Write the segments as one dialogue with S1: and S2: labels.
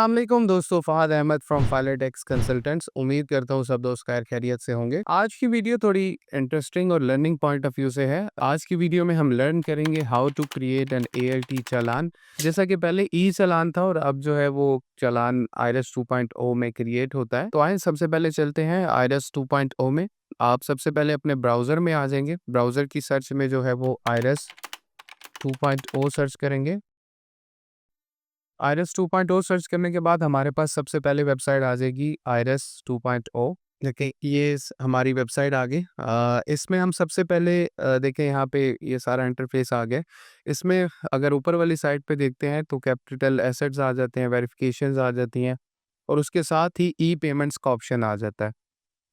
S1: अस्सलाम वालेकुम दोस्तों, फ़हाद अहमद फ्रॉम फाइलेटेक्स कंसल्टेंट्स। उम्मीद करता हूँ सब दोस्त खैर खैरियत से होंगे। आज की वीडियो थोड़ी इंटरेस्टिंग और लर्निंग पॉइंट ऑफ व्यू से है। आज की वीडियो में हम लर्न करेंगे how to create an ALT challan. जैसा कि पहले ई चालान था और अब जो है वो चालान आईरेस 2.0 में क्रिएट होता है। तो आइए सबसे पहले चलते हैं आईरेस 2.0 में। आप सबसे पहले अपने ब्राउज़र में आ जाएंगे। ब्राउज़र की सर्च में जो है वो आईरेस 2.0 सर्च करेंगे। आईरेस 2.0 सर्च करने के बाद हमारे पास सबसे पहले वेबसाइट आ जाएगी आईरेस 2.0। देखिए ये हमारी वेबसाइट आ गई। इसमें हम सबसे पहले देखें यहाँ पे ये सारा इंटरफेस आ गया। इसमें अगर ऊपर वाली साइड पे देखते हैं तो कैपिटल एसेट्स आ जाते हैं, वेरिफिकेशंस आ जाती हैं और उसके साथ ही ई पेमेंट्स का ऑप्शन आ जाता है।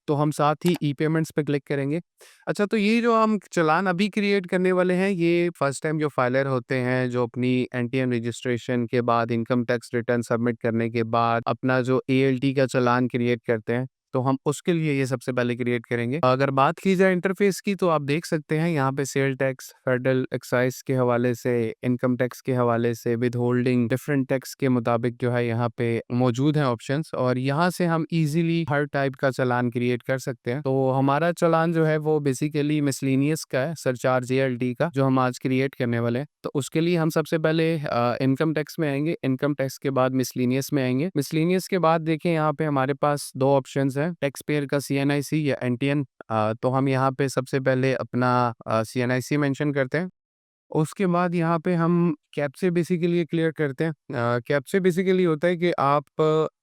S1: तो हम साथ ही ई पेमेंट्स पे क्लिक करेंगे। अच्छा, तो ये जो हम चालान अभी क्रिएट करने वाले हैं, ये फर्स्ट टाइम जो फाइलर होते हैं, जो अपनी एनटीएम रजिस्ट्रेशन के बाद इनकम टैक्स रिटर्न सबमिट करने के बाद अपना जो एएलटी का चालान क्रिएट करते हैं, तो हम उसके लिए ये सबसे पहले क्रिएट करेंगे। अगर बात की जाए इंटरफेस की, तो आप देख सकते हैं यहाँ पे सेल टैक्स, फेडरल एक्साइज के हवाले से, इनकम टैक्स के हवाले से, विद होल्डिंग, डिफरेंट टैक्स के मुताबिक जो है यहाँ पे मौजूद हैं ऑप्शंस और यहाँ से हम इजीली हर टाइप का चालान क्रिएट कर सकते हैं। तो हमारा चालान जो है वो बेसिकली मिसलेनियस का है, सरचार्ज एएलटी का, जो हम आज क्रिएट करने वाले हैं। तो उसके लिए हम सबसे पहले इनकम टैक्स में आएंगे, इनकम टैक्स के बाद मिसलेनियस में आएंगे। मिसलेनियस के बाद देखें यहाँ पे हमारे पास दो ऑप्शंस हैं, टैक्स पेयर का सीएनआईसी या एनटीएन। तो हम यहाँ पे सबसे पहले अपना सीएनआईसी मेंशन करते हैं। उसके बाद यहाँ पे हम कैप्चे बेसिकली क्लियर करते हैं। कैप्चे बेसिकली होता है कि आप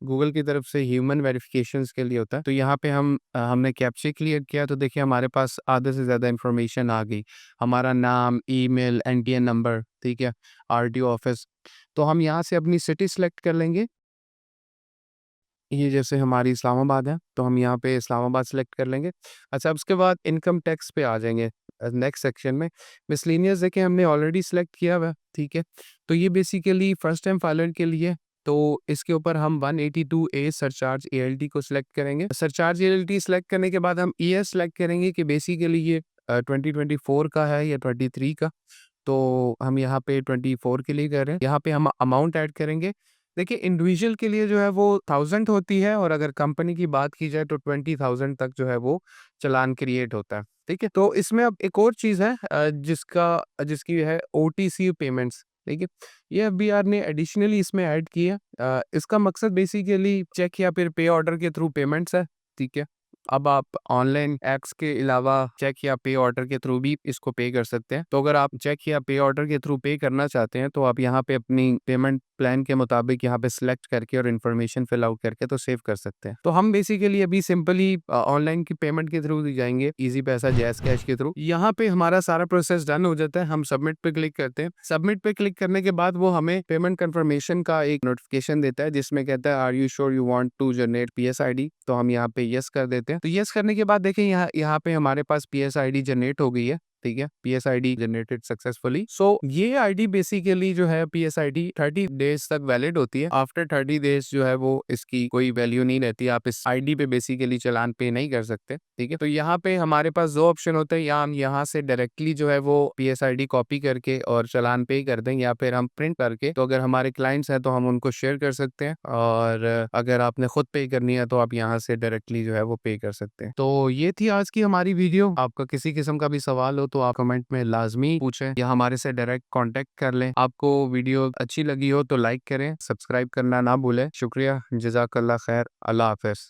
S1: गूगल की तरफ से ह्यूमन वेरिफिकेशंस के लिए होता है। तो यहाँ पे हमने कैप्चे क्लियर किया तो देखिए हमारे पास आधे से ज़्यादा इन्फॉर्मेशन आ गई। हमारा नाम, ईमेल, एनटीएन नंबर, ठीक है, आरटीओ ऑफिस। तो हम यहाँ से अपनी सिटी सेलेक्ट कर लेंगे। ये जैसे हमारी इस्लामाबाद है, तो हम यहाँ पे इस्लामाबाद सेलेक्ट कर लेंगे। अच्छा, उसके बाद इनकम टैक्स पे आ जाएँगे नेक्स्ट सेक्शन में। मिसलेनियस देखिए हमने ऑलरेडी सेलेक्ट किया हुआ है, ठीक है। तो ये बेसिकली फर्स्ट टाइम फाइलर के लिए, तो इसके ऊपर हम 182 ए सरचार्ज एएलटी को सिलेक्ट करेंगे। सरचार्ज एएलटी सेलेक्ट करने के बाद हम ईयर सेलेक्ट करेंगे कि बेसिकली ये 2024 का है या 23 का। तो हम यहाँ पे 24 के लिए कर रहे हैं। यहाँ पे हम अमाउंट ऐड करेंगे। देखिए इंडिविजुअल के लिए जो है वो 1000 होती है और अगर कंपनी की बात की जाए तो 20,000 तक जो है वो चालान क्रिएट होता है, ठीक है। तो इसमें अब एक और चीज़ है जिसकी है ओटीसी पेमेंट्स, ठीक है। ये एफबीआर ने एडिशनली इसमें ऐड की है। इसका मकसद बेसिकली चेक या फिर पे ऑर्डर के थ्रू पेमेंट्स है, ठीक है। अब आप ऑनलाइन ऐप्स के अलावा चेक या पे ऑर्डर के थ्रू भी इसको पे कर सकते हैं। तो अगर आप चेक या पे ऑर्डर के थ्रू पे करना चाहते हैं तो आप यहाँ पे अपनी पेमेंट प्लान के मुताबिक यहाँ पे सिलेक्ट करके और इन्फॉर्मेशन फिल आउट करके तो सेव कर सकते हैं। तो हम बेसिकली अभी सिंपली ऑनलाइन की पेमेंट के थ्रू जाएंगे, इजी पैसा, जैस कैश के थ्रू। यहाँ पे हमारा सारा प्रोसेस डन हो जाता है। हम सबमिट पे क्लिक करते हैं। सबमिट पे क्लिक करने के बाद वो हमें पेमेंट कंफर्मेशन का एक नोटिफिकेशन देता है जिसमें कहता है are you sure you want to generate PSID. तो हम यहाँ पे यस कर देते हैं। तो यस करने के बाद देखिए यहाँ पे हमारे पास पीएसआईडी जनरेट हो गई है, ठीक है। पीएसआईडी जनरेटेड सक्सेसफुली। सो ये आईडी बेसिकली जो है पीएसआईडी 30 डेज तक वैलिड होती है। आफ्टर 30 डेज जो है वो इसकी कोई वैल्यू नहीं रहती। आप इस आईडी पे बेसिकली चालान पे नहीं कर सकते, ठीक है। तो यहाँ पे हमारे पास दो ऑप्शन होते हैं, या हम यहाँ से डायरेक्टली जो है वो पीएसआईडी कॉपी करके और चालान पे कर दें, या फिर हम प्रिंट करके, तो अगर हमारे क्लाइंट्स हैं तो हम उनको शेयर कर सकते हैं, और अगर आपने खुद पे करनी है तो आप यहाँ से डायरेक्टली जो है वो पे कर सकते हैं। तो ये थी आज की हमारी वीडियो। आपका किसी किस्म का भी सवाल हो तो आप कमेंट में लाजमी पूछें या हमारे से डायरेक्ट कांटेक्ट कर लें। आपको वीडियो अच्छी लगी हो तो लाइक करें, सब्सक्राइब करना ना भूलें। शुक्रिया, जज़ाकल्लाह खैर, अल्लाह हाफ़िज़।